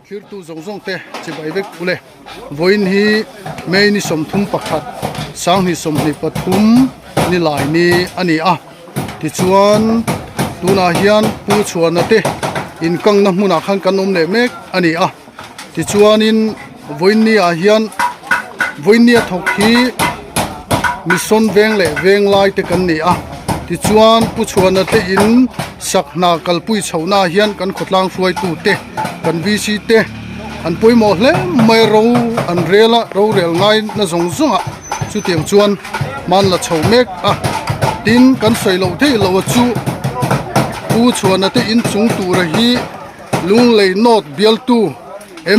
thlir tu zong zong te chi bai vek ule voin hi mei ni som thum pakhat sang ni som ni pathum ni lai ni ani a ti chuan tuna hian pu chuan ate in kang na hmuna khan kan om le mek ani a ti chuan in voin ni a hian voin ni thok hi mison veng le veng lai te kan ni a ti chuan pu chuan ate in sakna kalpui chhona hian kan khotlang hruai tu te kan vc te an poimo hle mai ro an rela ro rel ngai na zong zonga chu tiang chuan man la chho mek a tin kan soi lo thei lo chu pu chuan ate in chung tu ra hi lung lei not bial tu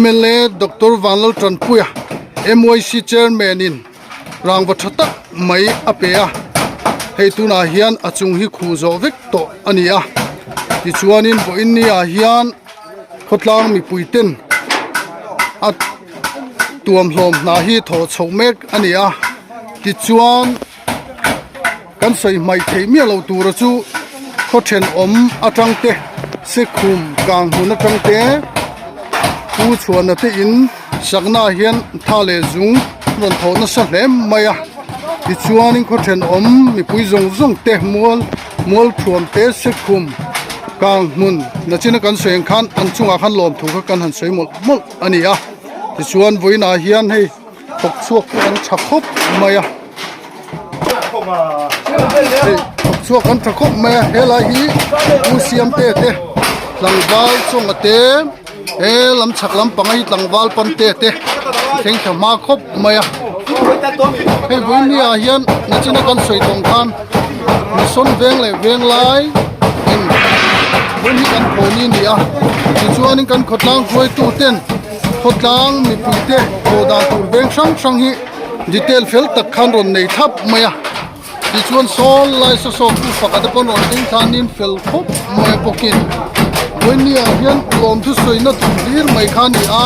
MLA Dr. Vanlal Tranpuya MYC chairman in rangwa thata mai apea hei tuna hian achung hi khu zo vek to ania ti chuanin bo in ni a hian khotlang mi puiten at tuam hlom na hi tho chhomek ania ti chuan kan soi mai thei mi lo tur chu khothen om atang te se khum kang hun atang te pu chuan ate in sakna hian thale zung ron tho na sa hlem maya ti chuanin khothen om mi pui zong zong te mol thuam te se khum kang mun na china kan soeng khan an chunga khan lom thu kha kan han soi mol ani a ti chuan voina hian hei thok chuak kan thakop maya chuak kan thakop maya hela hi usiam te tlangwal chonga te e lam chak lam pangai tlangwal pan te theng thama khop maya hei voini a hian na china kan soi tong khan mi son veng le veng lai in voini kan phoni ni a ti chuanin kan khotlang hruai tu ten khotlang mi puite khodan tur veng sang hi detail fel tak khan ron nei thap maya ti chuan sol lai so tu pakata pon ron ding thanin fel khop mai pokin voini a hian lom thu soina thlir mai khan ni a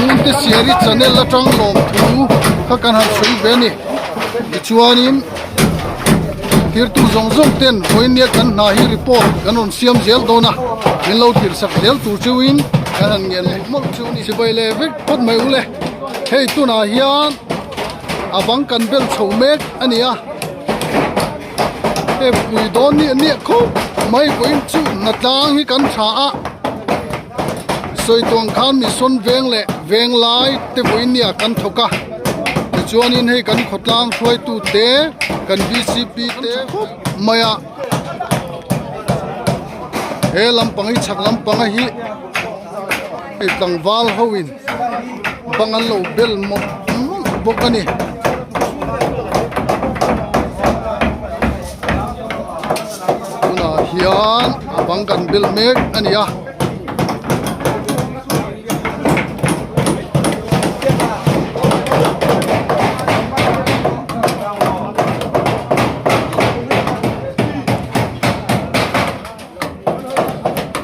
un te siari channel la tang lom thu kha kan han soi ve ni ti chuanin thir tu zong zong ten voini kan na hi report kan on siam zel dona min lo thir sak zel tu chuin kan han ngel mol chu ni sibai le vek pot mai ule hei tu na hian abang kan bel chhomek ania e pui don ni kho mai poin chu hnatlang hi kan tha a soi tong khan mi son veng le veng lai te voini a kan thoka ti chuanin hei kan khotlang hruai tu te kan VCP te maya he lampangai chak lampangai hi e tlangwal hoin bangan lo bel mo bokani tuna hian abang kan bel mek ania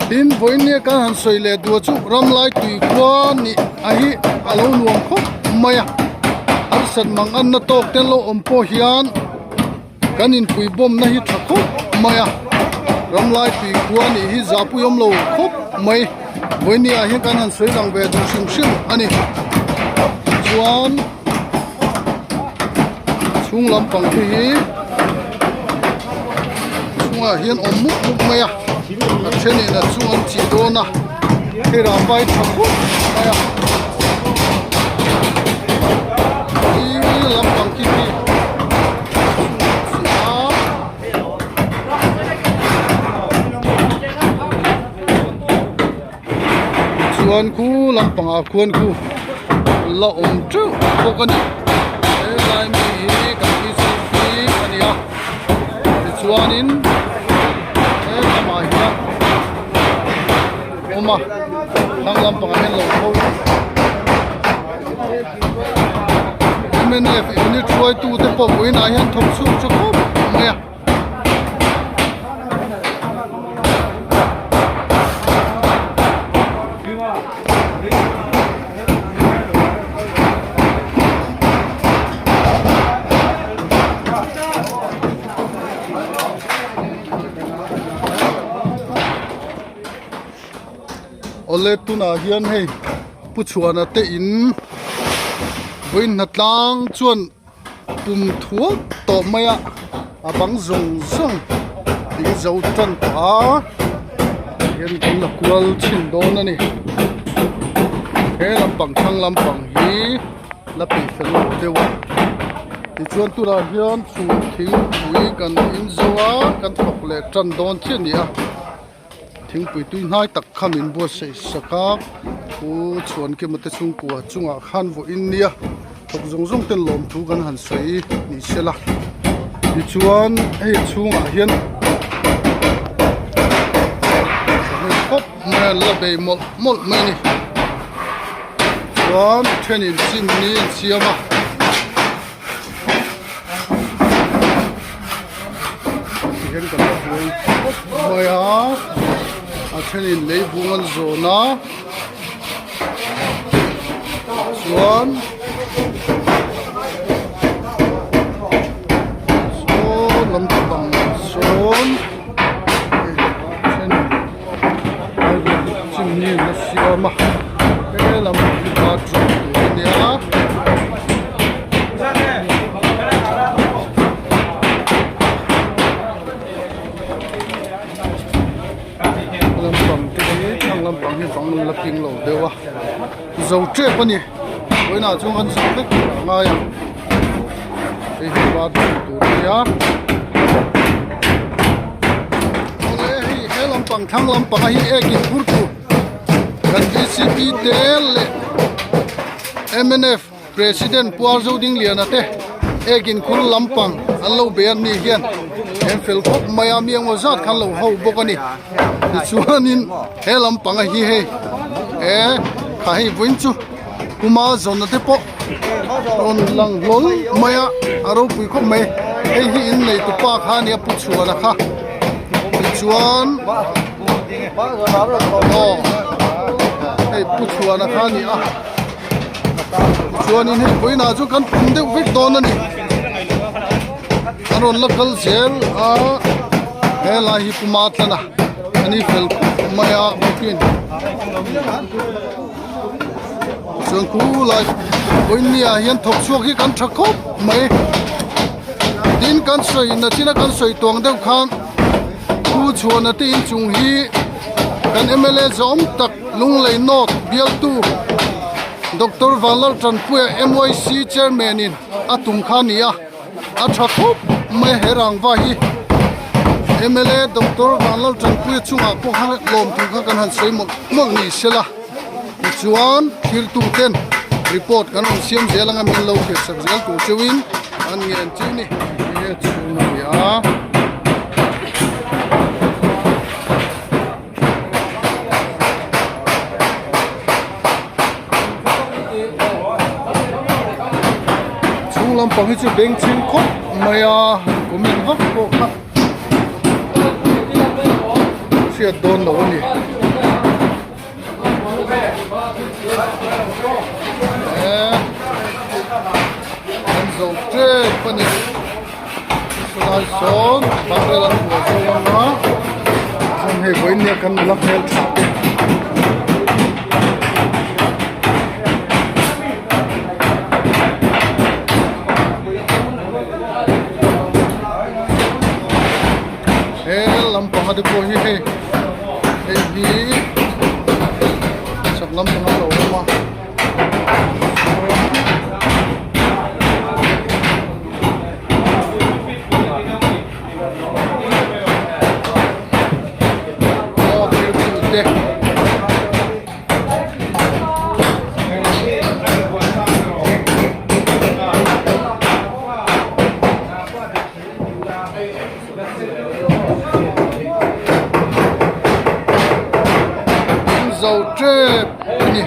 tin voini kan han soi le du chu ramlai tui kwa ni a hi alo nuam khop maya al san mang an na tok ten lo ompo hian kan in pui bom na hi thakop maya ramlai tui kwa ni hi zapu yom lo khop mai voini a hi kan han soi lang ve du sim ani chuan chung lam pang hi chunga hian om muk maya cheni na chuan chi dona hera vai thapu aya i lampang ki chuan ku lampang a khuan ku la om chu kokani e lai mi hi kan ki si ania chuanin oma thang lampang hen lo ko MNF unit try to the pop win I han thok su chu ko maya ole tuna hian hei pu chuan ate in voin hnatlang chuan pum thuak to maya abang zong zong ding zo tan ta hian kan la kwal chin don ani he lampang thang lampang hi la pi fel dewa ti chuan tura hian chu thing pui kan in zowa kan thok le tran don thian ni a thing pui tui hnai tak khamin bo sei saka u chuan ke mate chung kwa chunga khan vo in nia thok zong zong ten lom thu kan han sei ni sela ti chuan hei chunga hian hop ma la be mol mol mai ni chuan thenin chin ni chiama hian kan voi moya a thenin lei bungan zona chuan lampang son chimni na siama he lampang ka chu nia lampang ke ni thang lampang hi phang la ping lo dewa zo tre pani oina chung an sang tek nga ya e hi ba tu nia lampang thang lampang hi ekin hurtu kan DCP tel MNF president puar zo ding lian ate ekin khul lampang an lo be an ni hian em fel khop maya miang wa zat khan lo ho bokani chuanin he lampang hi he kha hi buin chu kuma zon ate po on lang lol maya aro pui khop mai he hi in nei tu pa kha ni pu chuana kha chuan hei pu chuan a kha ni a chuan in hei boina chu kan pum deuh vek don ani aron local zel a he la hi puma tlana ani fel maya bukin chuan ku lai boinia hian thok chuak hi kan thakop mai din kan soi na china kan soi tong deuh khan khu chuan ati in chung hi kan MLA zom tak lung lei not bial tu Dr. R.Lalchhuankima MYC chairman in atum khania a thakop mai herang wa hi MLA Dr. R.Lalchhuankima chunga ko kha lom thu kha kan han sei mok ni sela chuan thir tu ten report kan on siam zelanga min lo ke sak zel tu chewin an ngen chi ni ye chu ya lampang hi chu beng chin khop maya kumin vak ko kha sia don lo ni an zo tre pani sulai son bakrelan ko zona an he boin ne kan lak hel tha lampang ade po hi he hi sak lampang lo ma zo trip ni